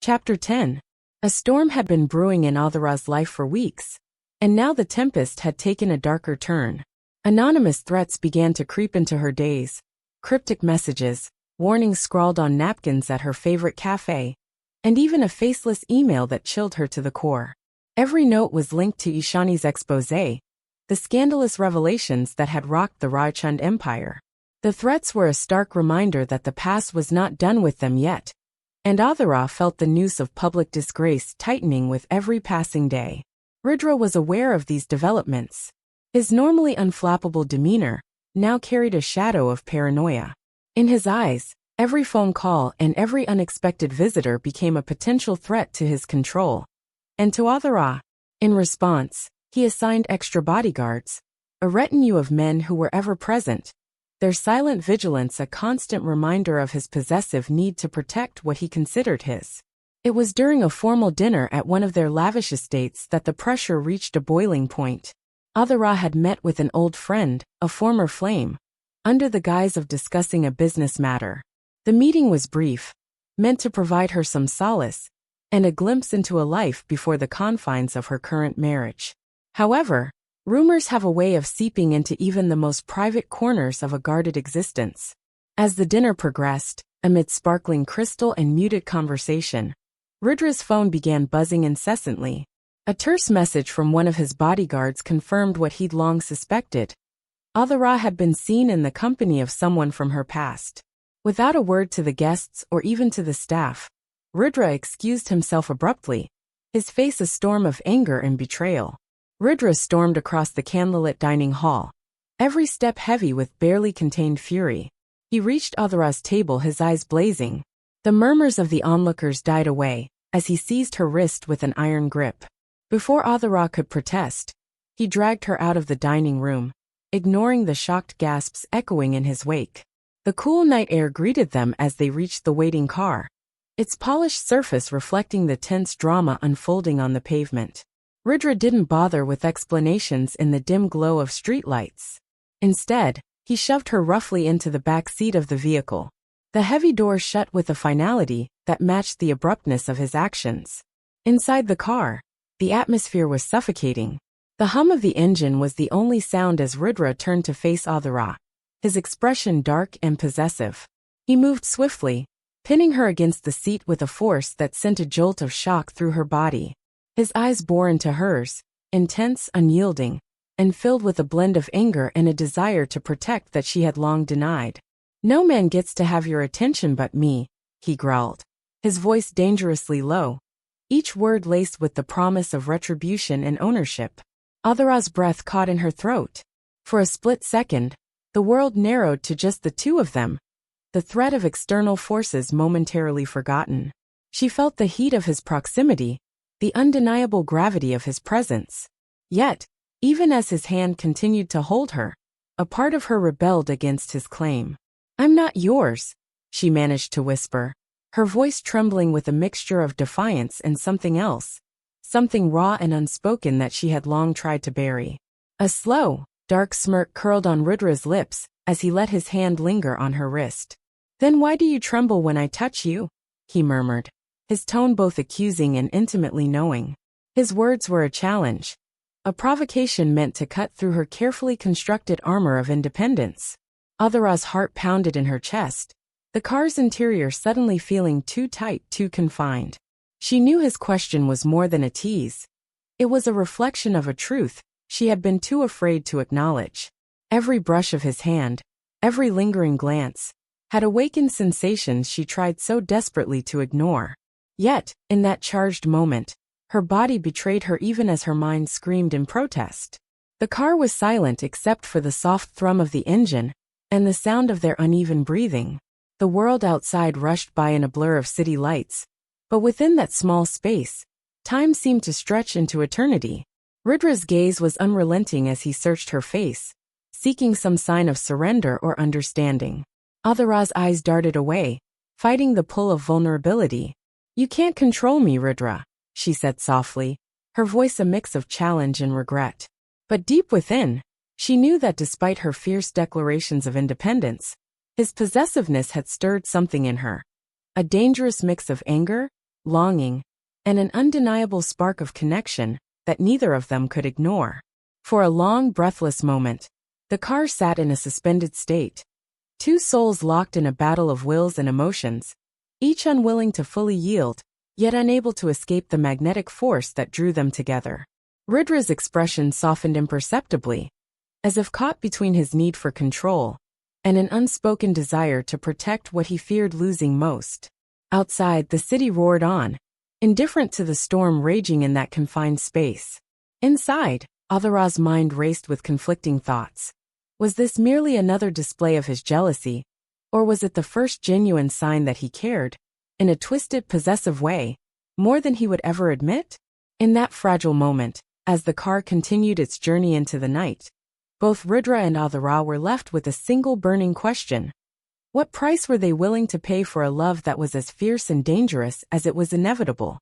Chapter 10. A storm had been brewing in Aadhira's life for weeks, and now the tempest had taken a darker turn. Anonymous threats began to creep into her days, cryptic messages, warnings scrawled on napkins at her favorite cafe, and even a faceless email that chilled her to the core. Every note was linked to Ishani's exposé, the scandalous revelations that had rocked the Raichand empire. The threats were a stark reminder that the past was not done with them yet, and Aadhira felt the noose of public disgrace tightening with every passing day. Rudra was aware of these developments. His normally unflappable demeanor now carried a shadow of paranoia. In his eyes, every phone call and every unexpected visitor became a potential threat to his control. And to Aadhira. In response, he assigned extra bodyguards, a retinue of men who were ever present, their silent vigilance a constant reminder of his possessive need to protect what he considered his. It was during a formal dinner at one of their lavish estates that the pressure reached a boiling point. Aadhira had met with an old friend, a former flame, under the guise of discussing a business matter. The meeting was brief, meant to provide her some solace, and a glimpse into a life before the confines of her current marriage. However, rumors have a way of seeping into even the most private corners of a guarded existence. As the dinner progressed, amid sparkling crystal and muted conversation, Rudra's phone began buzzing incessantly. A terse message from one of his bodyguards confirmed what he'd long suspected. Aadhira had been seen in the company of someone from her past. Without a word to the guests or even to the staff, Rudra excused himself abruptly, his face a storm of anger and betrayal. Rudra stormed across the candlelit dining hall, every step heavy with barely contained fury. He reached Aadhira's table, his eyes blazing. The murmurs of the onlookers died away as he seized her wrist with an iron grip. Before Aadhira could protest, he dragged her out of the dining room, ignoring the shocked gasps echoing in his wake. The cool night air greeted them as they reached the waiting car, its polished surface reflecting the tense drama unfolding on the pavement. Rudra didn't bother with explanations in the dim glow of streetlights. Instead, he shoved her roughly into the back seat of the vehicle. The heavy door shut with a finality that matched the abruptness of his actions. Inside the car, the atmosphere was suffocating. The hum of the engine was the only sound as Rudra turned to face Aadhira, his expression dark and possessive. He moved swiftly, pinning her against the seat with a force that sent a jolt of shock through her body. His eyes bore into hers, intense, unyielding, and filled with a blend of anger and a desire to protect that she had long denied. "No man gets to have your attention but me," he growled, his voice dangerously low, each word laced with the promise of retribution and ownership. Aadhira's breath caught in her throat. For a split second, the world narrowed to just the two of them, the threat of external forces momentarily forgotten. She felt the heat of his proximity, the undeniable gravity of his presence. Yet, even as his hand continued to hold her, a part of her rebelled against his claim. "I'm not yours," she managed to whisper, her voice trembling with a mixture of defiance and something else, something raw and unspoken that she had long tried to bury. A slow, dark smirk curled on Rudra's lips as he let his hand linger on her wrist. "Then why do you tremble when I touch you?" he murmured, his tone both accusing and intimately knowing. His words were a challenge, a provocation meant to cut through her carefully constructed armor of independence. Aadhira's heart pounded in her chest, the car's interior suddenly feeling too tight, too confined. She knew his question was more than a tease. It was a reflection of a truth she had been too afraid to acknowledge. Every brush of his hand, every lingering glance, had awakened sensations she tried so desperately to ignore. Yet, in that charged moment, her body betrayed her even as her mind screamed in protest. The car was silent except for the soft thrum of the engine and the sound of their uneven breathing. The world outside rushed by in a blur of city lights, but within that small space, time seemed to stretch into eternity. Rudra's gaze was unrelenting as he searched her face, seeking some sign of surrender or understanding. Aadhira's eyes darted away, fighting the pull of vulnerability. "You can't control me, Rudra," she said softly, her voice a mix of challenge and regret. But deep within, she knew that despite her fierce declarations of independence, his possessiveness had stirred something in her. A dangerous mix of anger, longing, and an undeniable spark of connection that neither of them could ignore. For a long, breathless moment, the car sat in a suspended state. Two souls locked in a battle of wills and emotions, each unwilling to fully yield, yet unable to escape the magnetic force that drew them together. Rudra's expression softened imperceptibly, as if caught between his need for control and an unspoken desire to protect what he feared losing most. Outside, the city roared on, indifferent to the storm raging in that confined space. Inside, Aadhira's mind raced with conflicting thoughts. Was this merely another display of his jealousy, or was it the first genuine sign that he cared, in a twisted, possessive way, more than he would ever admit? In that fragile moment, as the car continued its journey into the night, both Rudra and Aadhira were left with a single burning question. What price were they willing to pay for a love that was as fierce and dangerous as it was inevitable?